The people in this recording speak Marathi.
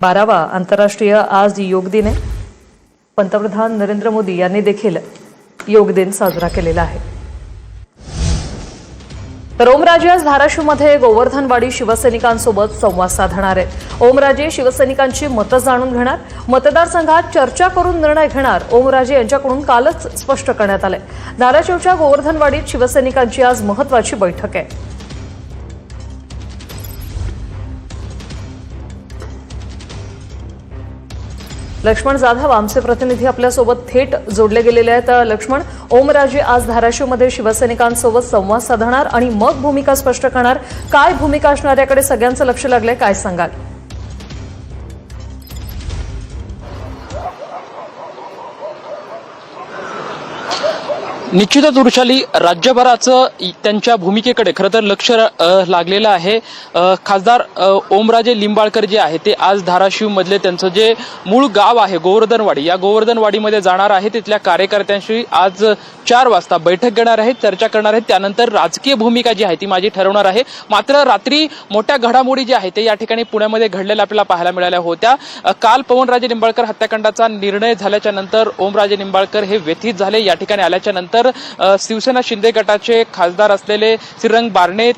12वा आंतरराष्ट्रीय आज योग दिन आहे। पंतप्रधान नरेंद्र मोदी यांनी देखील योग दिन साजरा केलेला आहे। तर ओमराजे आज धाराशिवमध्ये गोवर्धनवाडी शिवसैनिकांसोबत संवाद साधणार आहेत। ओमराजे शिवसैनिकांची मतं जाणून घेणार, मतदारसंघात चर्चा करून निर्णय घेणार। ओमराजे यांच्याकडून कालच स्पष्ट करण्यात आले। धाराशिवच्या गोवर्धनवाडीत शिवसैनिकांची आज महत्त्वाची बैठक आहे। लक्ष्मण जाधव आमचे प्रतिनिधी आपल्यासोबत थेट जोडले गेलेले आहेत। लक्ष्मण, ओमराजे आज धाराशिवमध्ये शिवसैनिकांसोबत संवाद साधणार आणि मग भूमिका स्पष्ट करणार। काय भूमिका असणार याकडे सगळ्यांचं लक्ष लागलंय, काय सांगाल? निश्चितच वृषाली, राज्यभराचं त्यांच्या भूमिकेकडे खरं तर लक्ष लागलेलं आहे। खासदार ओमराजे लिंबाळकर जे आहे ते आज धाराशिव मधले त्यांचं जे मूळ गाव आहे गोवर्धनवाडी, या गोवर्धनवाडीमध्ये जाणार आहे। तिथल्या कार्यकर्त्यांशी आज 4 वाजता बैठक घेणार आहेत, चर्चा करणार आहेत। त्यानंतर राजकीय भूमिका जी आहे ती माझी ठरवणार आहे। मात्र रात्री मोठ्या घडामोडी ज्या आहेत ते या ठिकाणी पुण्यामध्ये घडलेल्या आपल्याला पाहायला मिळाल्या होत्या। काल पवनराजे लिंबाळकर हत्याकांडाचा निर्णय झाल्याच्या नंतर ओमराजे लिंबाळकर हे व्यथित झाले। या ठिकाणी आल्याच्या नंतर शिवसेना शिंदे गटाचे खासदार असलेले श्रीरंग बारणे